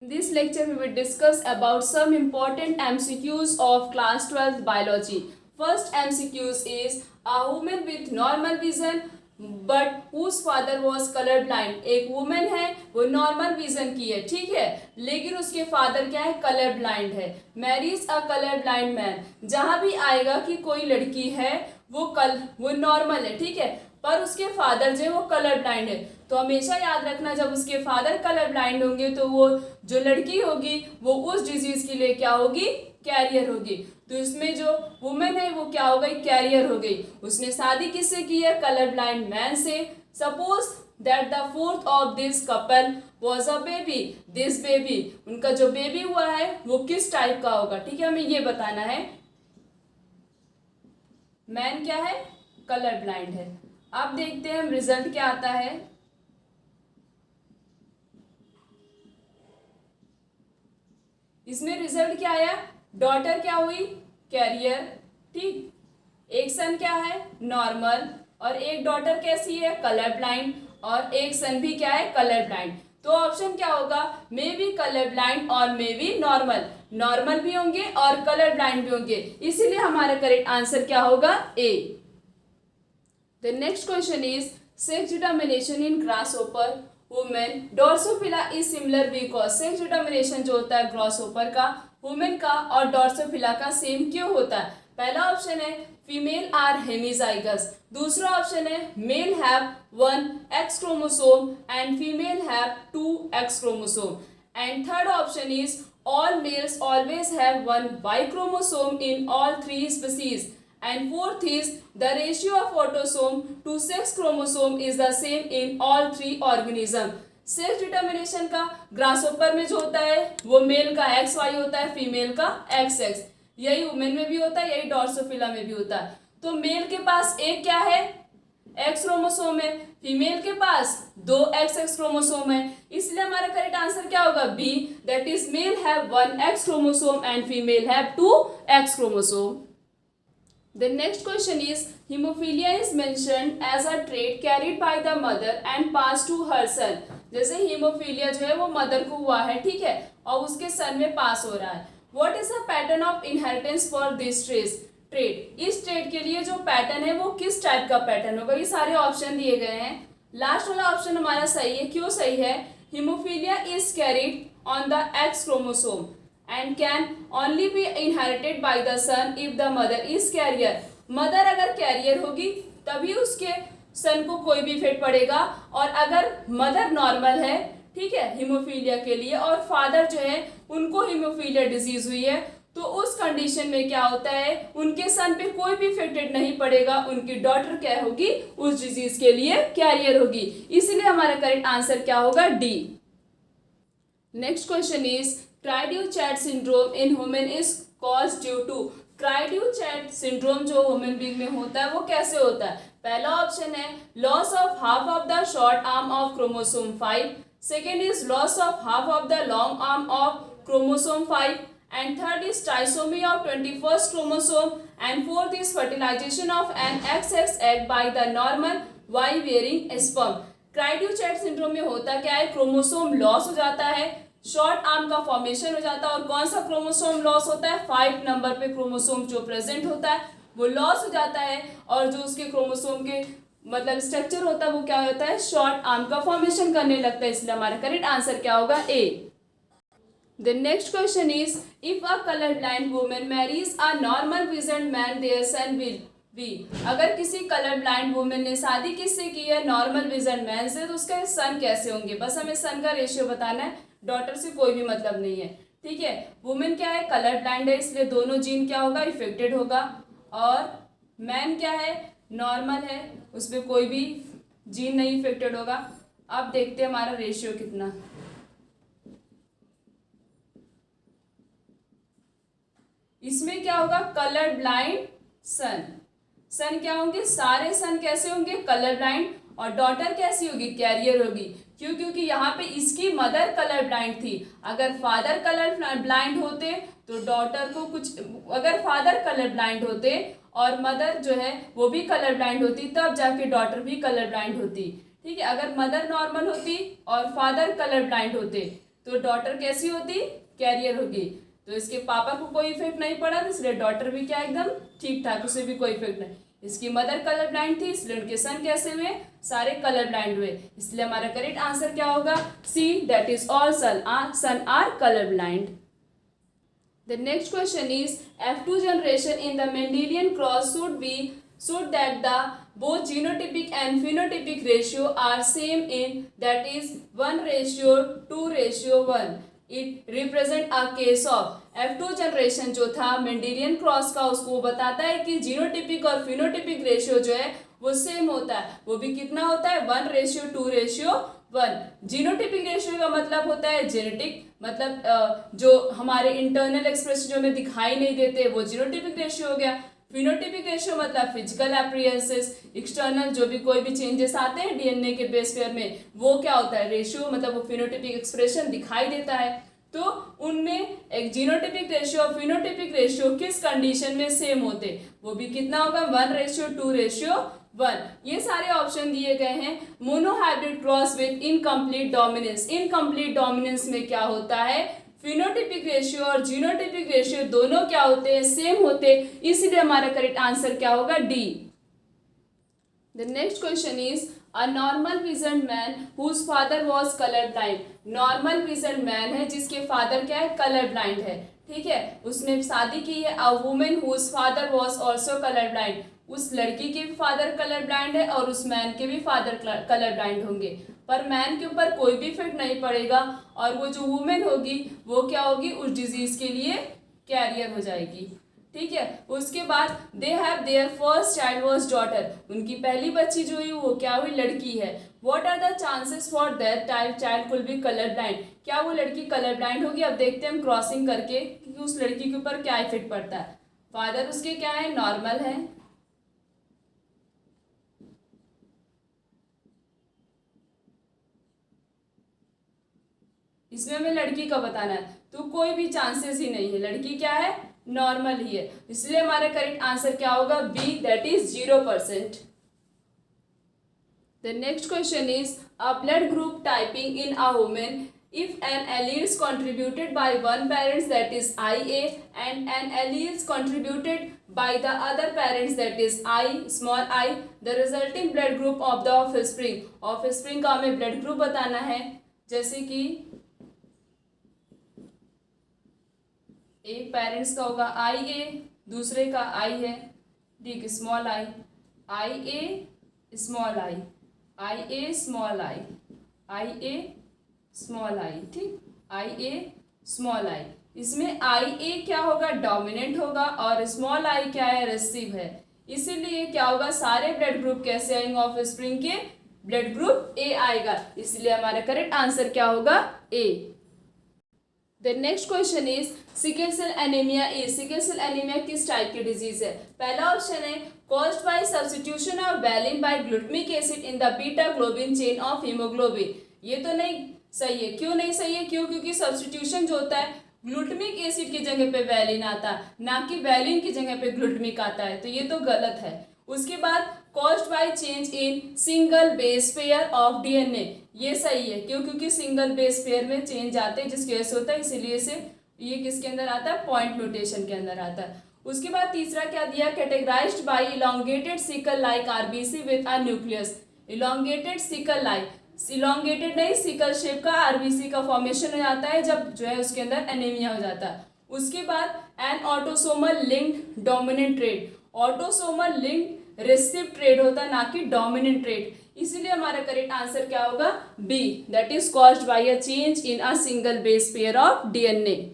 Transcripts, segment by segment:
In this lecture, we will discuss about some important MCQs of class 12th biology. First MCQs is a woman with normal vision but whose father was color blind. एक women है, वो normal vision की है, ठीक है, लेकिन उसके father क्या है, कलर ब्लाइंड है. मैरीज अ कलर ब्लाइंड मैन. जहां भी आएगा कि कोई लड़की है वो नॉर्मल है, ठीक है, पर उसके फादर जो है वो कलर ब्लाइंड है. तो हमेशा याद रखना, जब उसके फादर कलर ब्लाइंड होंगे तो वो जो लड़की होगी वो उस डिजीज के लिए क्या होगी, कैरियर होगी. तो इसमें जो वुमेन है वो क्या हो गई, कैरियर हो गई. उसने शादी किससे की है, कलर ब्लाइंड मैन से. Suppose that the fourth of this couple was a baby. This baby, उनका जो बेबी हुआ है वो किस टाइप का होगा, ठीक है, हमें ये बताना है. मैन क्या है, कलर ब्लाइंड है. अब देखते हैं हम रिजल्ट क्या आता है. इसमें रिजल्ट क्या आया, डॉटर क्या हुई, कैरियर, ठीक. एक सन क्या है, नॉर्मल, और एक डॉटर कैसी है, कलर ब्लाइंड, और एक सन भी क्या है, कलर ब्लाइंड. तो ऑप्शन क्या होगा, मे बी कलर ब्लाइंड और मे बी नॉर्मल. नॉर्मल भी होंगे और कलर ब्लाइंड भी होंगे, इसीलिए हमारा करेक्ट आंसर क्या होगा, A. The next question is sex determination in grasshopper women. Drosophila is similar because. Sex determination जो होता है ग्रासहोपर का, वुमेन का और डॉर्सोफिला का सेम क्यों होता है. पहला ऑप्शन है फीमेल आर हेमिजाइगस. दूसरा ऑप्शन है male have 1 X chromosome and female have 2 X chromosome. And third option is all males always have 1 Y chromosome in all 3 species. And fourth is the ratio of autosome to sex chromosome is the same in all 3 organism. Sex determination का grasshopper में जो होता है वो mail का x Y होता है, female का एक्स एक्स. यही वुमेन में भी होता है, यही डॉर्सोफिला में भी होता है. तो मेल के पास एक क्या है, एक्स क्रोमोसोम है, फीमेल के पास 2 एक्स क्रोमोसोम है. इसलिए हमारा करेक्ट आंसर क्या होगा, B, that is male have 1 X chromosome and female have 2 X chromosome. The next question is hemophilia is mentioned as a trait carried by the mother and passed to her son. जैसे haemophilia जो है वो mother को हुआ है, ठीक है, और उसके सन में पास हो रहा है. What is the pattern of inheritance for this trait? इस ट्रेट के लिए जो पैटर्न है वो किस टाइप का पैटर्न होगा. ये सारे ऑप्शन दिए गए हैं. लास्ट वाला ऑप्शन हमारा सही है. क्यों सही है, haemophilia is carried on the x chromosome and can only be inherited by the son if the mother is carrier. Mother अगर कैरियर होगी तभी उसके सन को कोई भी इफेक्ट पड़ेगा, और अगर मदर नॉर्मल है, ठीक है, हीमोफीलिया के लिए, और फादर जो है उनको हीमोफीलिया डिजीज हुई है, तो उस कंडीशन में क्या होता है, उनके सन पे कोई भी इफेक्टेड नहीं पड़ेगा, उनकी डॉटर क्या होगी, उस डिजीज के लिए कैरियर होगी. इसलिए हमारा करेक्ट आंसर क्या होगा, D. Next question is cri du chat syndrome in women is cause due to. Cri du chat syndrome जो वुमेन बीइंग में होता है वो कैसे होता है. पहला ऑप्शन है loss of half of the short arm of chromosome 5. Second is loss of half of the long arm of chromosome 5. And third is trisomy of 21st chromosome. And fourth is fertilization of an XX egg by the normal Y bearing sperm. Cri du chat syndrome में होता क्या है, chromosome loss हो जाता है, short arm का formation हो जाता है, और कौन सा क्रोमोसोम लॉस होता है, 5 नंबर पे क्रोमोसोम जो प्रेजेंट होता है वो लॉस हो जाता है, और जो उसके क्रोमोसोम के मतलब स्ट्रक्चर होता है वो क्या होता है, शॉर्ट आर्म का फॉर्मेशन करने लगता है. इसलिए हमारा करेक्ट आंसर क्या होगा, A. The next question is if a colour blind women marries a normal vision man their son will be. अगर किसी कलर ब्लाइंड वुमेन ने शादी किससे की है, नॉर्मल विजन मैन से, तो उसके सन कैसे होंगे. बस हमें सन का रेशियो बताना है, डॉटर से कोई भी मतलब नहीं है, ठीक है. वुमेन क्या है, कलर ब्लाइंड है, इसलिए दोनों जीन क्या होगा, इफेक्टेड होगा. और मैन क्या है, नॉर्मल है, उसमें कोई भी जीन नहीं इफेक्टेड होगा. अब देखते हैं हमारा रेशियो कितना. इसमें क्या होगा, कलर ब्लाइंड सन. सन क्या होंगे, सारे सन कैसे होंगे, कलर ब्लाइंड, और डॉटर कैसी होगी, कैरियर होगी. क्यों, क्योंकि यहाँ पे इसकी मदर कलर ब्लाइंड थी. अगर फादर कलर ब्लाइंड होते तो डॉटर को कुछ, अगर फादर कलर ब्लाइंड होते और मदर जो है वो भी कलर ब्लाइंड होती, तब जाके डॉटर भी कलर ब्लाइंड होती, ठीक है. अगर मदर नॉर्मल होती और फादर कलर ब्लाइंड होते तो डॉटर कैसी होती, कैरियर होगी। तो इसके पापा को कोई इफेक्ट नहीं पड़ा, तो इसलिए डॉटर भी क्या एकदम ठीक ठाक, उसे भी कोई इफेक्ट नहीं। इसकी मदर कलर ब्लाइंड थी, इसलिए उनके सन कैसे हुए, सारे कलर ब्लाइंड हुए। इसलिए हमारा करेक्ट आंसर क्या होगा, C, that is all son are colour blind. The next question is F2 generation in the Mendelian cross should that the both genotypic and phenotypic ratio are same in, that is 1:2:1. It represent a case of F2 generation जो था Mendelian cross का, उसको बताता है कि genotypic और phenotypic ratio जो है वो सेम होता है। वो भी कितना होता है, 1:2:1। जीनोटिपिक रेशियो का मतलब होता है जेनेटिक, मतलब जो हमारे इंटरनल एक्सप्रेशन जो हमें दिखाई नहीं देते वो जीनोटिपिक रेशियो हो गया। फिनोटिपिक रेशियो मतलब फिजिकल अपीयरेंसेस, एक्सटर्नल जो भी कोई भी चेंजेस आते हैं डीएनए के बेस पेयर में, वो क्या होता है, रेशियो, मतलब वो फिनोटिपिक एक्सप्रेशन दिखाई देता है। तो उनमें एक जीनोटिपिक रेशियो और फिनोटिपिक रेशियो किस कंडीशन में सेम होते, वो भी कितना होगा, 1:2:1। ये सारे ऑप्शन दिए गए हैं। Monohybrid cross with incomplete dominance, incomplete dominance में क्या होता है, फिनोटिपिक रेशियो और जीनोटिपिक रेशियो दोनों क्या होते हैं, सेम होते, इसलिए हमारा करेक्ट आंसर क्या होगा, D. The next question is a normal vision man whose father was colour blind. Normal vision man है जिसके फादर क्या है, कलर ब्लाइंड है, ठीक है। उसने शादी की है a women whose father was also colour blind. उस लड़की के भी फादर कलर ब्लाइंड है और उस मैन के भी फादर कलर ब्लाइंड होंगे, पर मैन के ऊपर कोई भी इफेक्ट नहीं पड़ेगा, और वो जो वुमेन होगी वो क्या होगी, उस डिजीज के लिए कैरियर हो जाएगी, ठीक है। उसके बाद they have their first child was daughter, उनकी पहली बच्ची जो हुई वो क्या हुई, लड़की है। What are the chances for that child will be colour blind, क्या वो लड़की कलर ब्लाइंड होगी। अब देखते हैं हम क्रॉसिंग करके कि उस लड़की के ऊपर क्या इफेक्ट पड़ता है। फादर उसके क्या है, नॉर्मल है, इसमें हमें लड़की का बताना है, तो कोई भी चांसेस ही नहीं है, लड़की क्या है, नॉर्मल ही है, इसलिए हमारा करेक्ट आंसर क्या होगा, B, that is 0%। The next question is a blood group typing in a women if an allele is contributed by one parent that is IA and an allele is contributed by the other parents that is small I, the resulting blood group of the offspring का हमें blood group बताना है। जैसे कि एक parents का होगा IA, दूसरे का I है, ठीक, small I, IA small I, IA small I, IA small I, ठीक, IA स्मॉल आई। इसमें IA क्या होगा, डोमिनेंट होगा, और स्मॉल I क्या है, रिसीव है। इसीलिए क्या होगा, सारे ब्लड ग्रुप कैसे आएंगे, ऑफ स्प्रिंग के ब्लड ग्रुप A आएगा, इसलिए हमारा करेक्ट आंसर क्या होगा, A। The next question is sickle cell anaemia is, sickle cell anaemia किस टाइप की डिजीज है। पहला ऑप्शन है caused by substitution of valine by glutamic acid in the beta globin chain of haemoglobin. ये तो नहीं सही है, क्यों नहीं सही है, क्योंकि सब्स्टिट्यूशन जो होता है ग्लूटामिक एसिड की जगह पे वैलिन आता है, ना कि वैलिन की जगह पे ग्लूटामिक आता है, तो ये तो गलत है। उसके बाद caused by change in single base pair of DNA, ये सही है, क्योंकि सिंगल बेस पेयर में चेंज आते हैं जिसकी वजह से होता है, इसीलिए से ये किसके अंदर आता है, पॉइंट म्यूटेशन के अंदर आता है। उसके बाद तीसरा क्या दिया, categorised by elongated sickle like RBC with a nucleus. Elongated sickle like, elongated नहीं, सिकल शेप का आरबीसी का फॉर्मेशन हो जाता है जब जो है उसके अंदर एनीमिया हो जाता है। उसके बाद N autosomal linked dominant trait, autosomal linked recessive trait होता है, ना कि डोमिनेंट ट्रेट, इसीलिए हमारा करेक्ट आंसर क्या होगा, B, that is caused by a change in a single base pair of DNA.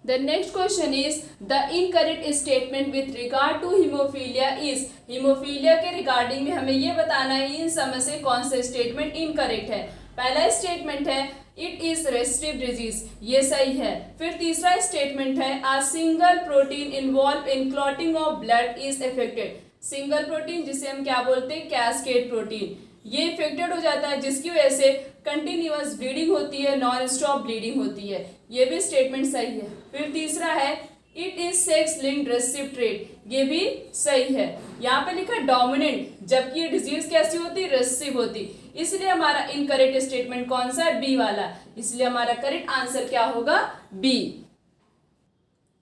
The next question is the incorrect statement with regard to hemophilia is, haemophilia के regarding में हमें ये बताना है इन समय से कौन सा स्टेटमेंट इनकरेक्ट है। पहला स्टेटमेंट है इट इज रेस्टिव डिजीज, ये सही है। फिर तीसरा स्टेटमेंट है a single protein involve in clotting of blood is affected. Single protein जिसे हम क्या बोलते हैं, कैस्केड प्रोटीन, ये इफेक्टेड हो जाता है जिसकी वजह से कंटिन्यूअस ब्लीडिंग होती है, नॉन स्टॉप ब्लीडिंग होती है, ये भी स्टेटमेंट सही है। फिर तीसरा है it is sex linked recessive trait, ये भी सही है। यहाँ पे लिखा डोमिनेंट, जबकि ये डिजीज कैसी होती है, रेसेसिव होती, इसलिए हमारा इनकरेक्ट स्टेटमेंट कौन सा है, बी वाला, इसलिए हमारा करेक्ट आंसर क्या होगा, B.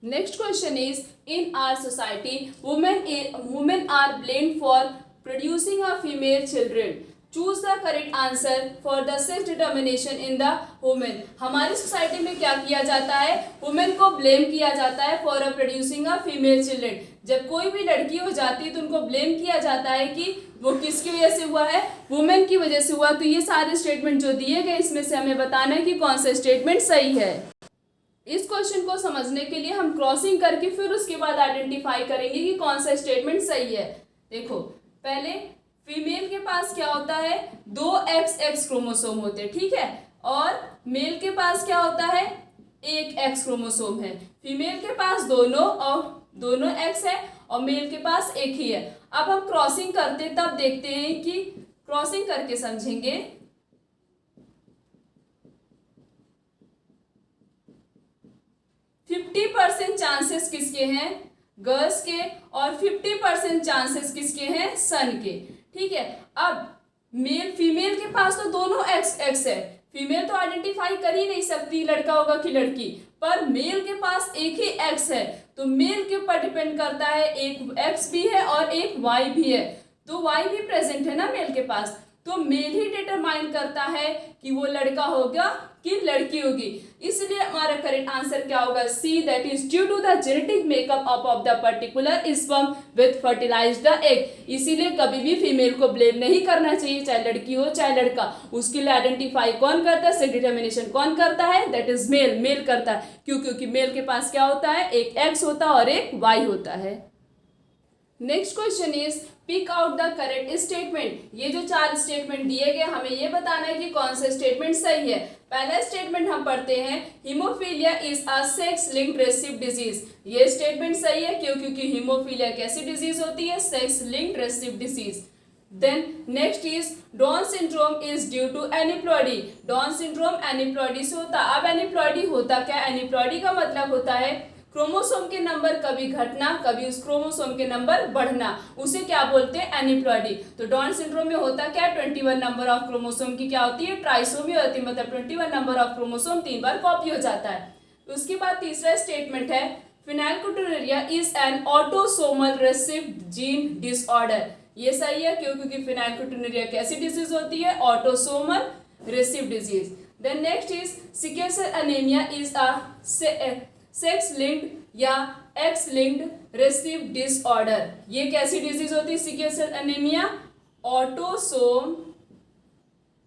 Next question is, in our society women are blamed for producing a female children, choose the correct answer for the sex determination in the women. हमारी society में क्या किया जाता है, वुमेन को ब्लेम किया जाता है for a producing a female children. जब कोई भी लड़की हो जाती है तो उनको ब्लेम किया जाता है कि वो किसकी वजह से हुआ है, वुमेन की वजह से हुआ। तो ये सारे स्टेटमेंट जो दिए गए इसमें से हमें बताना है कि कौन सा स्टेटमेंट सही है। इस क्वेश्चन को समझने के लिए हम क्रॉसिंग करके फिर उसके बाद आइडेंटिफाई करेंगे कि कौन सा स्टेटमेंट सही है। देखो, पहले फीमेल के पास क्या होता है, 2 XX क्रोमोसोम होते हैं, ठीक है, और मेल के पास क्या होता है, 1 X क्रोमोसोम है। फीमेल के पास दोनों X है और मेल के पास एक ही है। अब हम क्रॉसिंग करते तब देखते हैं कि क्रॉसिंग करके समझेंगे। 50% चांसेस किसके हैं, गर्ल्स के, और 50% चांसेस किसके हैं, सन के, ठीक है। अब फीमेल के पास तो दोनों XX है, फीमेल तो आइडेंटिफाई कर ही नहीं सकती लड़का होगा कि लड़की, पर मेल के पास एक ही X है, तो मेल के ऊपर डिपेंड करता है, एक X भी है और एक Y भी है, तो Y भी प्रेजेंट है ना मेल के पास, तो मेल ही डिटरमाइन करता है कि वो लड़का होगा कि लड़की होगी। इसलिए हमारा करेक्ट आंसर क्या होगा, C, that is due to the genetic makeup of the particular sperm with fertilized egg. इसीलिए कभी भी फीमेल को ब्लेम नहीं करना चाहिए, चाहे लड़की हो चाहे लड़का। उसके लिए आइडेंटिफाई कौन करता है, सेक्स डिटर्मिनेशन कौन करता है, दैट इज मेल करता है। क्यों, क्योंकि मेल के पास क्या होता है, एक X होता है और एक Y होता है। Next question is, pick out the correct statement. ये जो 4 स्टेटमेंट दिए गए, हमें ये बताना है कि कौन सा स्टेटमेंट सही है। पहला स्टेटमेंट हम पढ़ते हैं, haemophilia is a sex linked recessive disease. ये स्टेटमेंट सही है, क्यों, क्योंकि हीमोफीलिया कैसी डिजीज होती है, sex linked recessive disease. Then next is, Down syndrome is due to aneuploidy. Down syndrome aneuploidy से होता। अब एनिप्लॉयडी होता क्या, एनिप्लॉयडी का मतलब होता है क्रोमोसोम के नंबर कभी घटना, कभी उस क्रोमोसोम के नंबर बढ़ना, उसे क्या बोलते हैं, एनिप्लॉयडी। तो डाउन सिंड्रोम में होता क्या है, 21 नंबर ऑफ क्रोमोसोम की क्या होती है, ट्राइसोमी होती है, मतलब 21 नंबर ऑफ क्रोमोसोम 3 बार कॉपी हो जाता है। उसके बाद तीसरा स्टेटमेंट है, phenylketonuria is an autosomal recessive gene disorder. ये सही है, क्यों, क्योंकि फिनाइलकेटोनुरिया कैसी डिजीज होती है, autosomal recessive disease. Then next is, sickle cell anaemia is a sex linked या एक्स लिंक्ड रेसिव डिसऑर्डर। ये कैसी डिजीज होती है, sickle cell anaemia autosome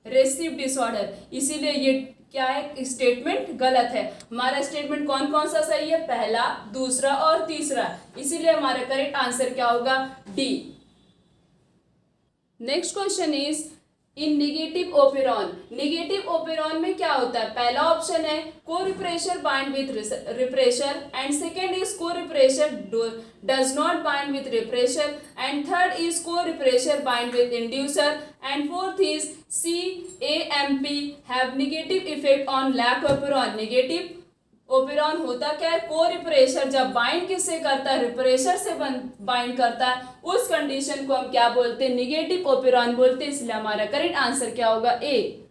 recessive disorder. इसीलिए ये क्या है, स्टेटमेंट गलत है। हमारा स्टेटमेंट कौन कौन सा सही है, पहला, दूसरा और तीसरा, इसीलिए हमारा करेक्ट आंसर क्या होगा, D. Next question is, in negative operon. Negative operon में क्या होता है, पहला ऑप्शन है corepressor bind with repressor, and second is corepressor does not bind with repressor, and third is corepressor bind with inducer, and fourth is CAMP have negative effect on lac operon. Negative operon होता क्या है, को refresher जब bind किससे करता है, refresher से bind करता है, उस कंडीशन को हम क्या बोलते हैं, निगेटिव ओपेरॉन बोलते हैं। इसलिए हमारा करेक्ट आंसर क्या होगा, ए।